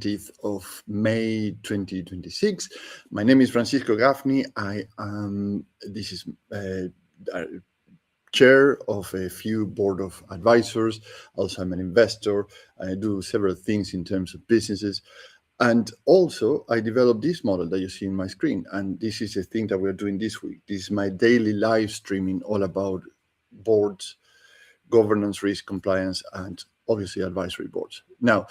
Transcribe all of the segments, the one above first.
20th of May 2026. My name is Francisco Gaffney. This is chair of a few board of advisors. Also, I'm an investor. I do several things in terms of businesses. And also, I developed this model that you see in my screen. And this is a thing that we're doing this week. This is my daily live streaming all about boards, governance, risk, compliance, and obviously advisory boards. Now,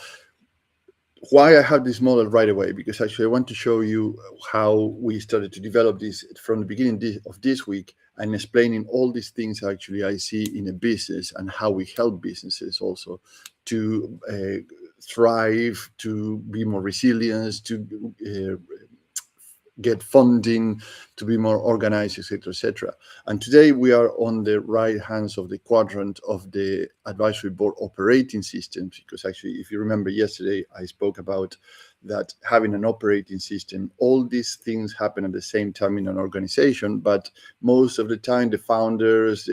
why I have this model right away, because actually I want to show you how we started to develop this from the beginning of this week, and explaining all these things actually I see in a business and how we help businesses also to thrive, to be more resilient, to get funding, to be more organized, etc., etc. And today we are on the right hands of the quadrant of the advisory board operating systems, because actually, if you remember yesterday, I spoke about that having an operating system, all these things happen at the same time in an organization, but most of the time the founders,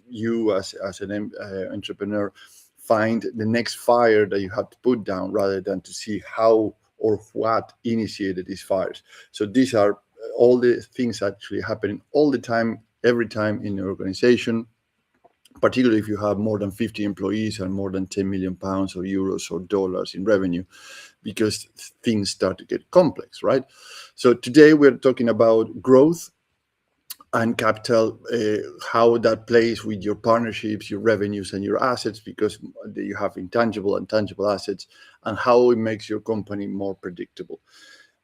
you as an entrepreneur, find the next fire that you have to put down rather than to see how or what initiated these fires. So these are all the things actually happening all the time, every time in the organization, particularly if you have more than 50 employees and more than 10 million pounds or euros or dollars in revenue, because things start to get complex, right? So today we're talking about growth and capital, how that plays with your partnerships, your revenues, and your assets, because you have intangible and tangible assets, and how it makes your company more predictable.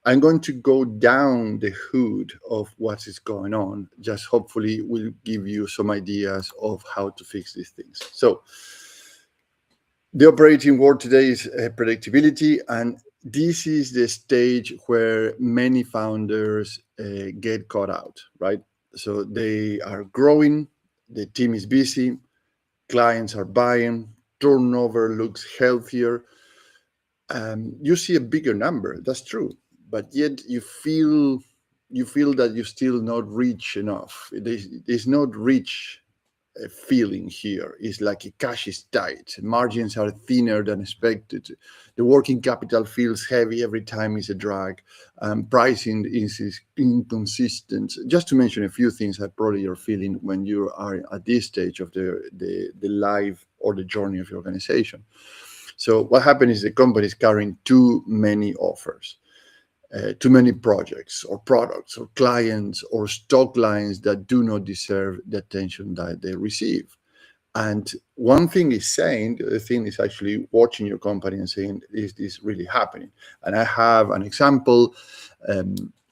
I'm going to go down the hood of what is going on, just hopefully will give you some ideas of how to fix these things. So the operating word today is predictability, and this is the stage where many founders get caught out, right? So they are growing, the team is busy, clients are buying, turnover looks healthier. You see a bigger number, that's true, but yet you feel that you're still not rich enough. There's not rich feeling here. It's like a cash is tight, margins are thinner than expected, the working capital feels heavy every time it's a drag, pricing is inconsistent, just to mention a few things that probably you're feeling when you are at this stage of the life or the journey of your organization. So what happened is the company is carrying too many offers, too many projects or products or clients or stock lines that do not deserve the attention that they receive. And one thing is saying, the other thing is actually watching your company and saying, is this really happening? And I have an example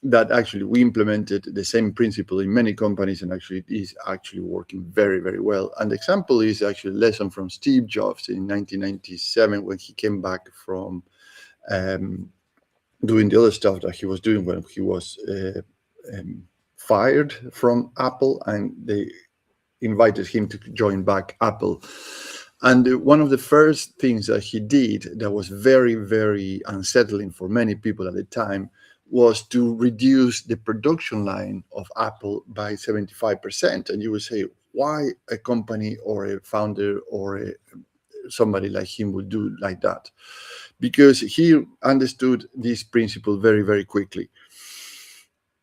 that actually we implemented the same principle in many companies, and actually it is actually working very, very well. And the example is actually a lesson from Steve Jobs in 1997 when he came back from doing the other stuff that he was doing when he was fired from Apple, and they invited him to join back Apple. And one of the first things that he did that was very, very unsettling for many people at the time was to reduce the production line of Apple by 75%. And you would say, why a company or a founder or somebody like him would do like that? Because he understood this principle very, very quickly.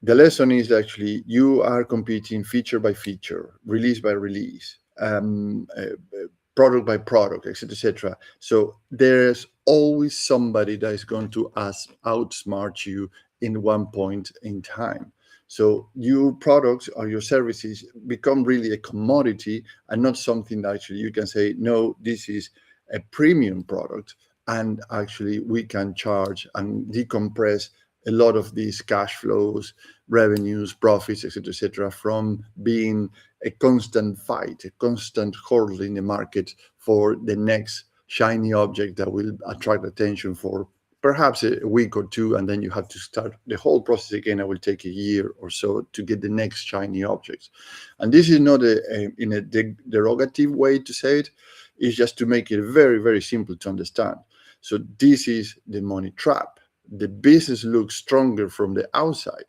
The lesson is actually you are competing feature by feature, release by release, product by product, etc., etc. So there's always somebody that is going to outsmart you in one point in time. So your products or your services become really a commodity and not something that actually you can say, no, this is a premium product, and actually we can charge and decompress a lot of these cash flows, revenues, profits, etc., from being a constant fight, a constant hurdle in the market for the next shiny object that will attract attention for perhaps a week or two, and then you have to start the whole process again. It will take a year or so to get the next shiny objects. And this is not in a derogative way to say it. It's just to make it very, very simple to understand. So this is the money trap. The business looks stronger from the outside,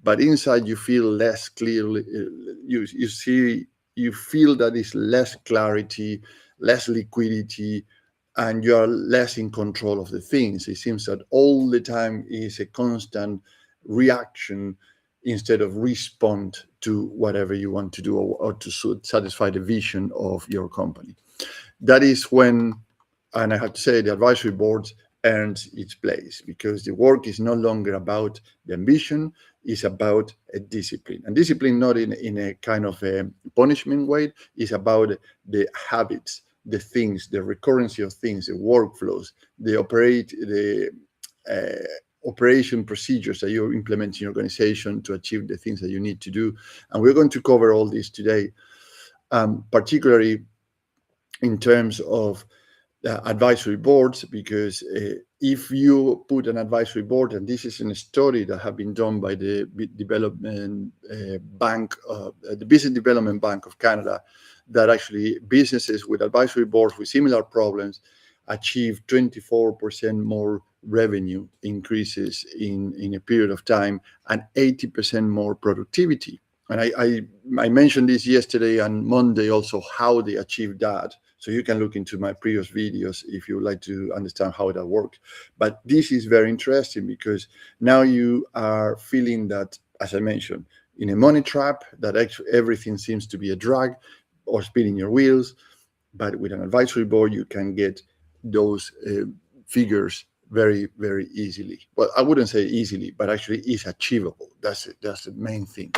but inside you feel less clearly. You feel that it's less clarity, less liquidity, and you are less in control of the things. It seems that all the time is a constant reaction instead of respond to whatever you want to do, or to satisfy the vision of your company. That is when, and I have to say, the advisory board earns its place, because the work is no longer about the ambition, it's about a discipline. And discipline not in a kind of a punishment way, it's about the habits, the things, the recurrency of things, the workflows, the operation procedures that you implement in your organization to achieve the things that you need to do. And we're going to cover all this today, particularly in terms of advisory boards, because if you put an advisory board, and this is in a study that have been done by the development bank, the Business Development Bank of Canada, that actually businesses with advisory boards with similar problems achieve 24% more revenue increases in a period of time, and 80% more productivity. And I mentioned this yesterday and Monday also, how they achieved that. So you can look into my previous videos if you would like to understand how that works. But this is very interesting, because now you are feeling that, as I mentioned, in a money trap, that actually everything seems to be a drag or spinning your wheels. But with an advisory board, you can get those figures very, very easily. Well, I wouldn't say easily, but actually is achievable. That's the main thing.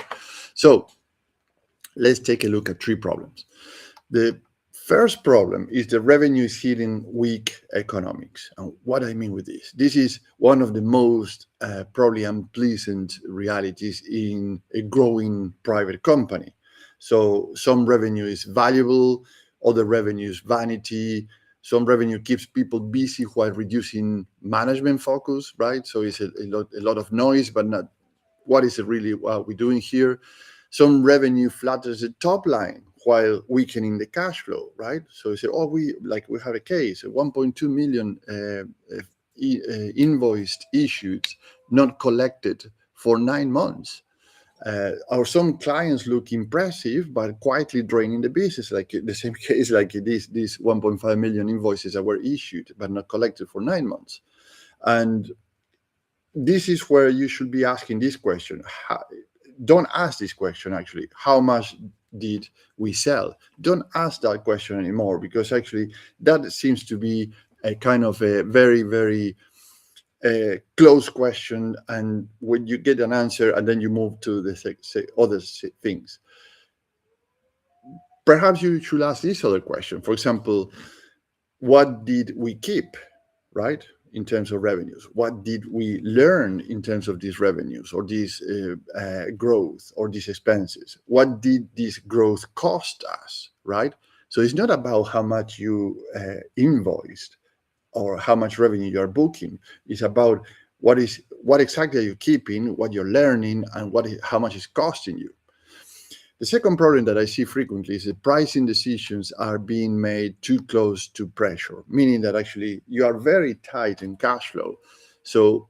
So let's take a look at 3 problems. The first problem is the revenue is hitting weak economics. And what I mean with this is one of the most probably unpleasant realities in a growing private company. So some revenue is valuable, other revenue is vanity. Some revenue keeps people busy while reducing management focus, right? So it's a lot of noise, but not what is it really what we're doing here. Some revenue flatters the top line while weakening the cash flow, right? So you say, oh, we have a case, 1.2 million invoiced issued, not collected for 9 months. Or some clients look impressive, but quietly draining the business, like the same case, like these 1.5 million invoices that were issued but not collected for 9 months. And this is where you should be asking this question. Don't ask this question, actually. How much did we sell? Don't ask that question anymore, because actually that seems to be a kind of a very, very close question. And when you get an answer and then you move to the other things, perhaps you should ask this other question. For example, what did we keep, right? In terms of revenues, what did we learn in terms of these revenues, or these growth, or these expenses? What did this growth cost us, right? So it's not about how much you invoiced or how much revenue you are booking. It's about what exactly are you keeping, what you're learning, and how much is costing you. The second problem that I see frequently is that pricing decisions are being made too close to pressure, meaning that actually you are very tight in cash flow. So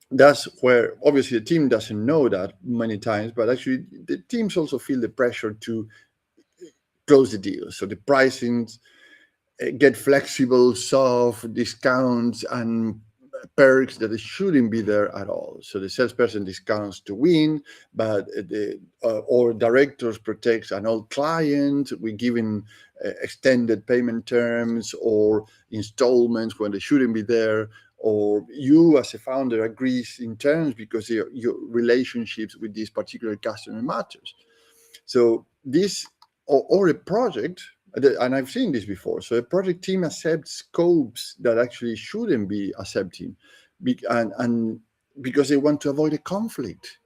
that's where obviously the team doesn't know that many times, but actually the teams also feel the pressure to close the deal. So the pricings get flexible, soft discounts, and perks that shouldn't be there at all. So the salesperson discounts to win, but or directors protects an old client. We giving extended payment terms or installments when they shouldn't be there. Or you as a founder agrees in terms because your relationships with this particular customer matters. So this or a project, and I've seen this before. So a project team accepts scopes that actually shouldn't be accepting, and because they want to avoid a conflict.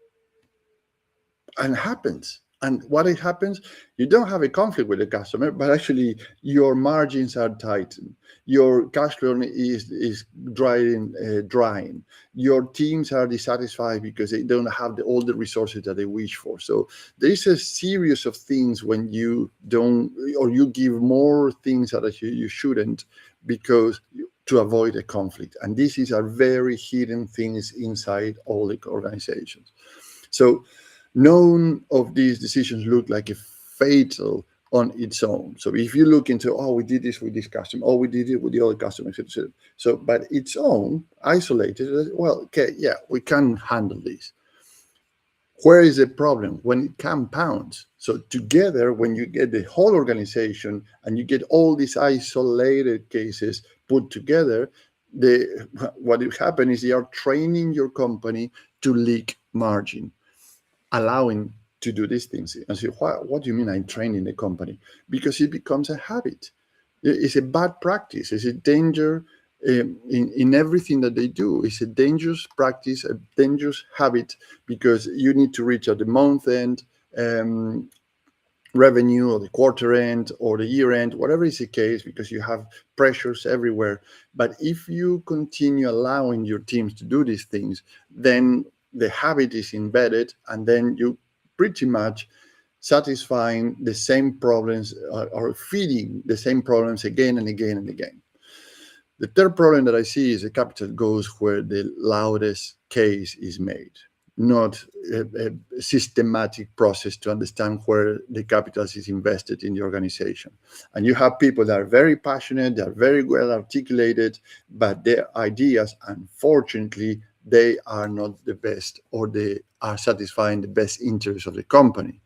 And happens. And what it happens, you don't have a conflict with the customer, but actually your margins are tightened. Your cash flow is drying. Your teams are dissatisfied because they don't have all the resources that they wish for. So there is a series of things when you don't, or you give more things that you shouldn't, because to avoid a conflict. And these are very hidden things inside all the organizations. So none of these decisions look like a fatal on its own. So if you look into, oh, we did this with this customer, oh, we did it with the other customer, etc. So, but its own, isolated, well, okay, yeah, we can handle this. Where is the problem? When it compounds. So together, when you get the whole organization and you get all these isolated cases put together, what will happen is you are training your company to leak margin, allowing to do these things. And so, what do you mean I'm training the company? Because it becomes a habit. It's a bad practice. It's a danger in everything that they do. It's a dangerous practice, a dangerous habit, because you need to reach at the month end revenue, or the quarter end, or the year end, whatever is the case, because you have pressures everywhere. But if you continue allowing your teams to do these things, then the habit is embedded, and then you pretty much satisfying the same problems, or feeding the same problems again and again and again. The third problem that I see is the capital goes where the loudest case is made, not a systematic process to understand where the capital is invested in the organization. And you have people that are very passionate, they are very well articulated, but their ideas, unfortunately, they are not the best, or they are satisfying the best interests of the company.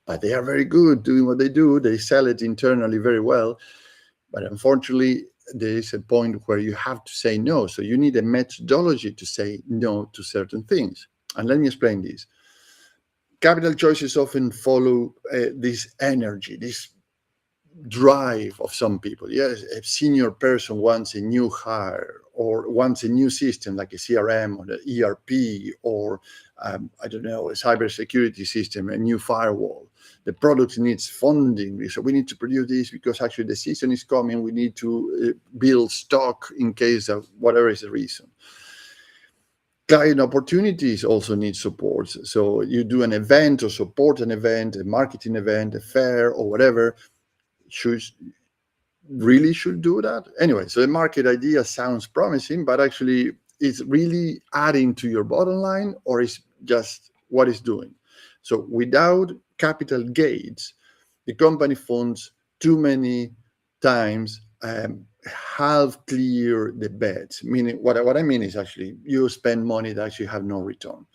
But they are very good doing what they do. They sell it internally very well. But unfortunately, there is a point where you have to say no. So you need a methodology to say no to certain things. And let me explain this. Capital choices often follow this energy, this drive of some people. Yes, a senior person wants a new hire, or wants a new system like a CRM or the ERP, or I don't know, a cybersecurity system, a new firewall. The product needs funding, so we need to produce this because actually the season is coming. We need to build stock in case of whatever is the reason. Client opportunities also need support. So you do an event, or support an event, a marketing event, a fair, or whatever. Should do that anyway. So the market idea sounds promising, but actually it's really adding to your bottom line, or is just what it's doing. So without capital gates, the company funds too many times half clear the bets. Meaning, what I mean is, actually you spend money that actually have no return.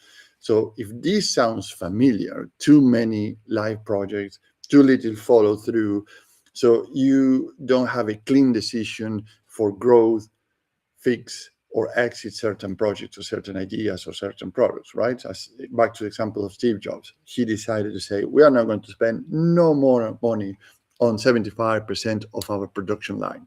So if this sounds familiar, too many live projects, too little follow through, so you don't have a clean decision for growth, fix, or exit certain projects, or certain ideas, or certain products, right? As back to the example of Steve Jobs, he decided to say, we are not going to spend no more money on 75% of our production line.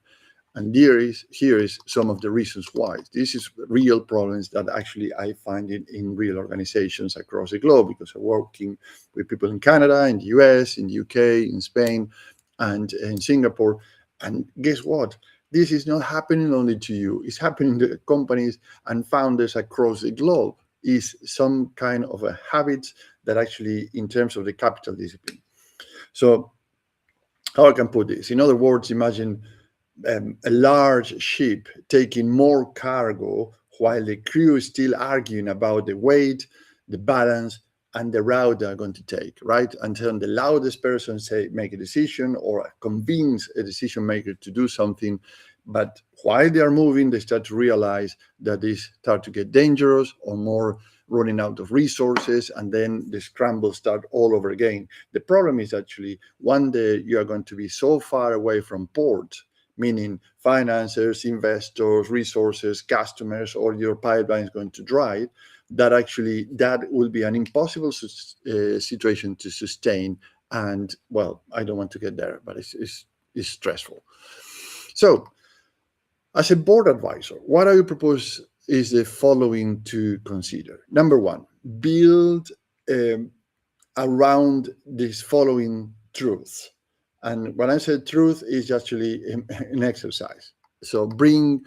And here is some of the reasons why. This is real problems that actually I find in real organizations across the globe, because I'm working with people in Canada, in the US, in the UK, in Spain, and in Singapore. And guess what? This is not happening only to you. It's happening to companies and founders across the globe. Is some kind of a habit that actually, in terms of the capital discipline. So how I can put this? In other words, imagine a large ship taking more cargo while the crew is still arguing about the weight, the balance, and the route they're going to take, right? Until the loudest person make a decision, or convince a decision maker to do something. But while they are moving, they start to realize that they start to get dangerous, or more running out of resources, and then the scramble start all over again. The problem is, actually, one day you are going to be so far away from port, meaning financiers, investors, resources, customers, or your pipeline is going to dry, that actually that will be an impossible situation to sustain. And well, I don't want to get there, but it's stressful. So as a board advisor, what I would propose is the following to consider. Number one, build around this following truths. And when I say truth, is actually an exercise. So bring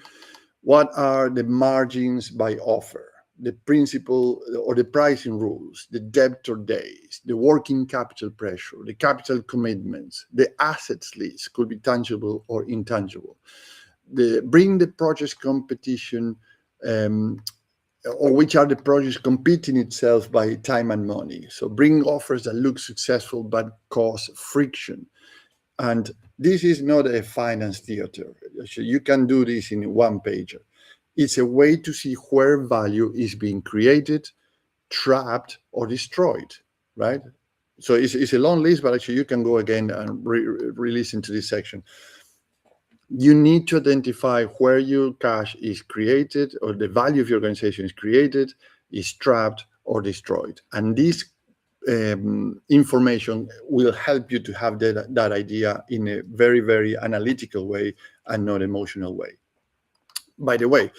what are the margins by offer, the principle or the pricing rules, the debtor days, the working capital pressure, the capital commitments, the assets list, could be tangible or intangible. Bring the project competition, or which are the projects competing itself by time and money. So bring offers that look successful but cause friction. And this is not a finance theater. You can do this in one pager. It's a way to see where value is being created, trapped, or destroyed, right? So it's a long list, but actually you can go again and re-listen to this section. You need to identify where your cash is created or the value of your organization is created, is trapped, or destroyed. And this information will help you to have that idea in a very, very analytical way and not emotional way. By the way,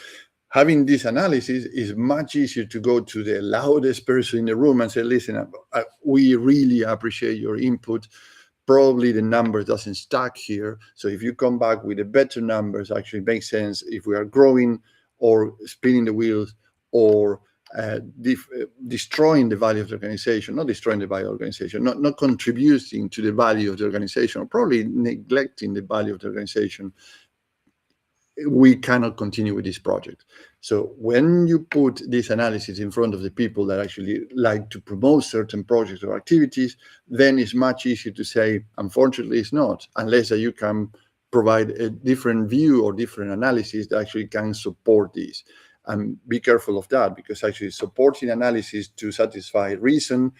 having this analysis is much easier to go to the loudest person in the room and say, listen, we really appreciate your input. Probably the number doesn't stack here. So if you come back with the better numbers, actually makes sense if we are growing or spinning the wheels or destroying the value of the organization, not destroying the value of the organization, not contributing to the value of the organization, or probably neglecting the value of the organization, we cannot continue with this project. So when you put this analysis in front of the people that actually like to promote certain projects or activities, then it's much easier to say, unfortunately, it's not, unless that you can provide a different view or different analysis that actually can support this. And be careful of that, because actually supporting analysis to satisfy reason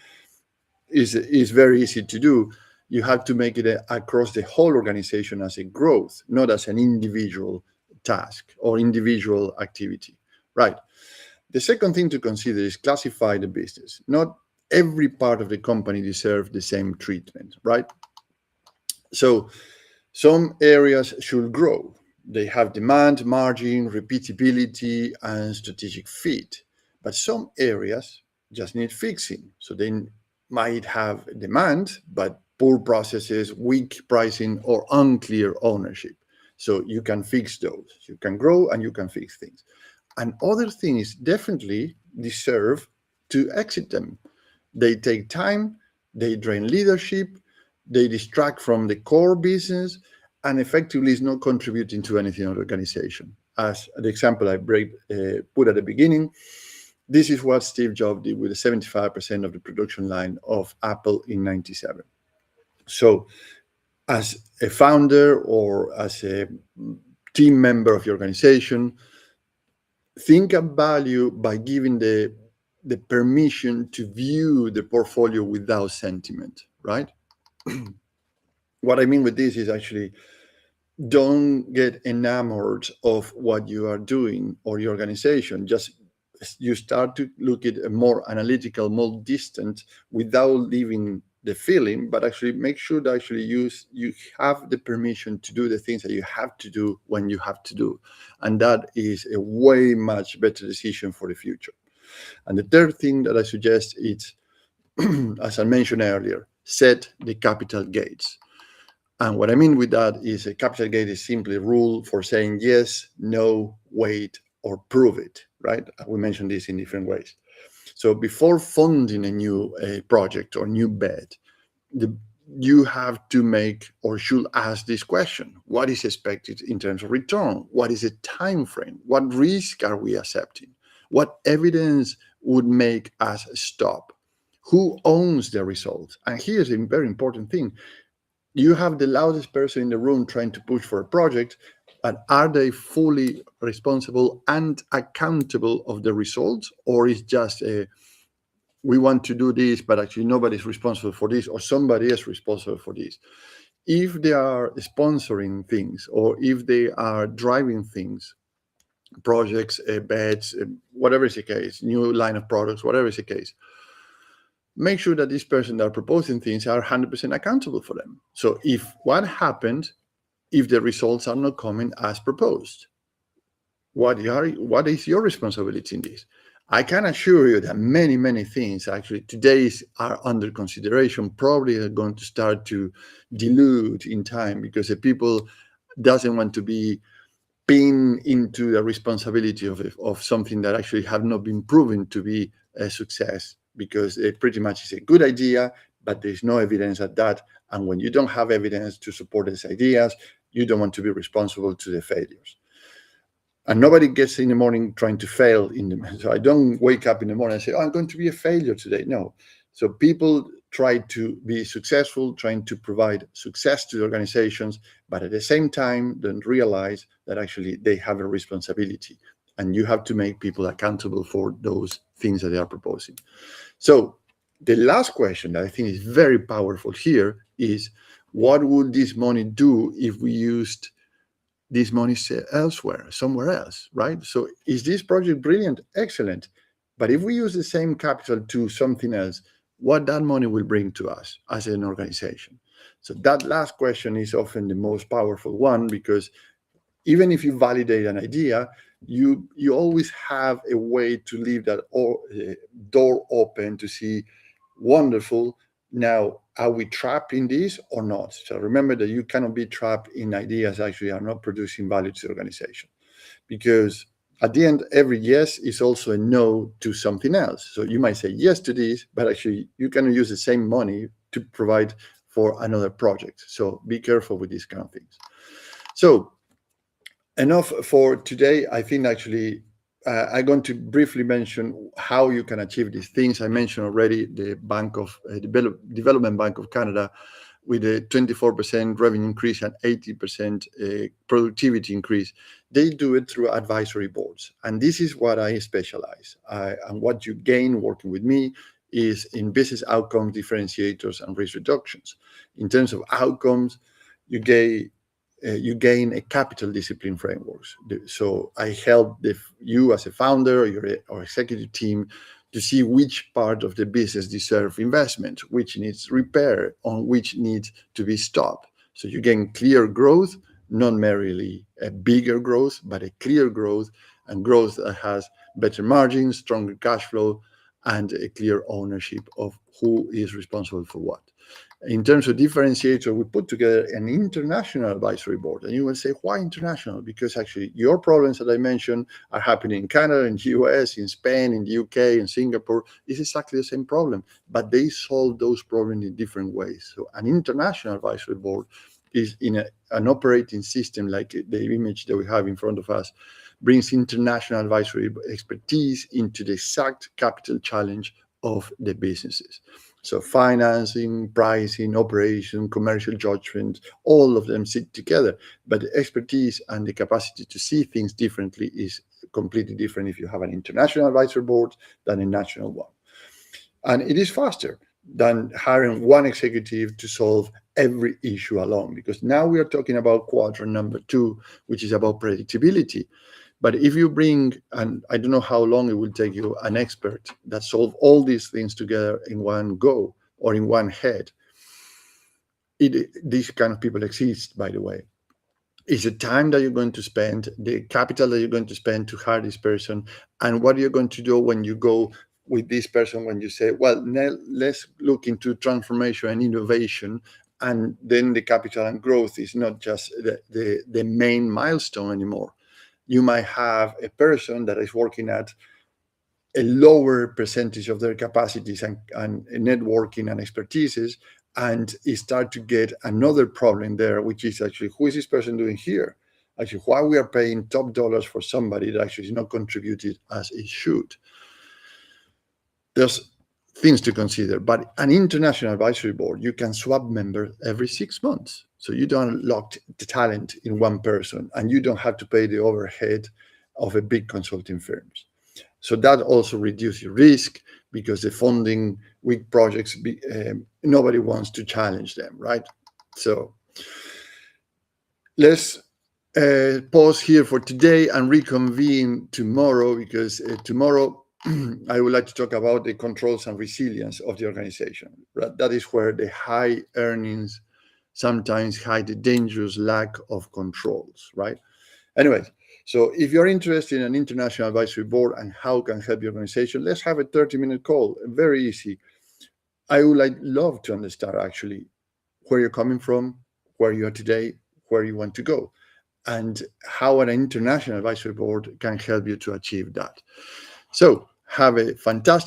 is very easy to do. You have to make it across the whole organization as a growth, not as an individual task or individual activity, right? The second thing to consider is classify the business. Not every part of the company deserves the same treatment, right? So some areas should grow. They have demand, margin, repeatability, and strategic fit. But some areas just need fixing. So they might have demand, but poor processes, weak pricing, or unclear ownership. So you can fix those. You can grow and you can fix things. And other things definitely deserve to exit them. They take time, they drain leadership, they distract from the core business, and effectively is not contributing to anything in the organization. As the example I put at the beginning, this is what Steve Jobs did with the 75% of the production line of Apple in 97. So as a founder or as a team member of your organization, think of value by giving the permission to view the portfolio without sentiment, right? What I mean with this is actually don't get enamored of what you are doing or your organization. Just you start to look at a more analytical, more distant, without leaving the feeling, but actually make sure that actually you have the permission to do the things that you have to do when you have to do. And that is a way much better decision for the future. And the third thing that I suggest is, as I mentioned earlier, set the capital gates. And what I mean with that is a capital gate is simply a rule for saying yes, no, wait, or prove it, right? We mentioned this in different ways. So before funding a new project or new bet, you have to make or should ask this question: what is expected in terms of return? What is the time frame? What risk are we accepting? What evidence would make us stop? Who owns the results? And here's a very important thing. You have the loudest person in the room trying to push for a project, but are they fully responsible and accountable of the results? Or is just we want to do this, but actually nobody's responsible for this, or somebody is responsible for this? If they are sponsoring things, or if they are driving things, projects, bets, whatever is the case, new line of products, whatever is the case, make sure that this person that are proposing things are 100% accountable for them. So if what happened, if the results are not coming as proposed, what is your responsibility in this? I can assure you that many things actually today are under consideration, probably are going to start to dilute in time, because the people doesn't want to be pinned into the responsibility of something that actually have not been proven to be a success, because it pretty much is a good idea, but there's no evidence at that. And when you don't have evidence to support these ideas, you don't want to be responsible to the failures. And nobody gets in the morning trying to fail. So I don't wake up in the morning and say, oh, I'm going to be a failure today. No. So people try to be successful, trying to provide success to the organizations, but at the same time, don't realize that actually they have a responsibility, and you have to make people accountable for those things that they are proposing. So the last question that I think is very powerful here is, what would this money do if we used this money elsewhere, somewhere else, right? So is this project brilliant? Excellent. But if we use the same capital to something else, what that money will bring to us as an organization? So that last question is often the most powerful one, because even if you validate an idea, you always have a way to leave that door open to see, wonderful, now are we trapped in this or not? So remember that you cannot be trapped in ideas actually are not producing value to the organization, because at the end, every yes is also a no to something else. So you might say yes to this, but actually you cannot use the same money to provide for another project. So be careful with these kind of things. So enough for today. I think actually I'm going to briefly mention how you can achieve these things. I mentioned already the Development Bank of Canada, with a 24% revenue increase and 80% productivity increase. They do it through advisory boards. And this is what I specialize. And what you gain working with me is in business outcome differentiators and risk reductions. In terms of outcomes, you gain a capital discipline frameworks. So I help you as a founder or executive team to see which part of the business deserve investment, which needs repair, on which needs to be stopped. So you gain clear growth, not merely a bigger growth, but a clear growth, and growth that has better margins, stronger cash flow, and a clear ownership of who is responsible for what. In terms of differentiator, we put together an international advisory board. And you will say, why international? Because actually your problems that I mentioned are happening in Canada, in the US, in Spain, in the UK, in Singapore. It's exactly the same problem, but they solve those problems in different ways. So an international advisory board is in an operating system like the image that we have in front of us, brings international advisory expertise into the exact capital challenge of the businesses. So financing, pricing, operation, commercial judgment, all of them sit together. But the expertise and the capacity to see things differently is completely different if you have an international advisory board than a national one. And it is faster than hiring one executive to solve every issue alone, because now we are talking about quadrant number 2, which is about predictability. But if you bring, and I don't know how long it will take you, an expert that solve all these things together in one go or in one head, these kind of people exist, by the way. It's the time that you're going to spend, the capital that you're going to spend to hire this person, and what you're going to do when you go with this person, when you say, well, now let's look into transformation and innovation. And then the capital and growth is not just the main milestone anymore. You might have a person that is working at a lower percentage of their capacities and networking and expertises, and you start to get another problem there, which is actually, who is this person doing here? Actually, why we are paying top dollars for somebody that actually is not contributed as it should? There's things to consider, but an international advisory board, you can swap members every 6 months. So you don't lock the talent in one person, and you don't have to pay the overhead of a big consulting firms. So that also reduces risk, because the funding weak projects, nobody wants to challenge them, right? So let's pause here for today and reconvene tomorrow, because tomorrow I would like to talk about the controls and resilience of the organization. Right? That is where the high earnings sometimes hide the dangerous lack of controls, right? Anyway, so if you're interested in an international advisory board and how it can help your organization, let's have a 30-minute call. Very easy. I would love to understand actually where you're coming from, where you are today, where you want to go, and how an international advisory board can help you to achieve that. So have a fantastic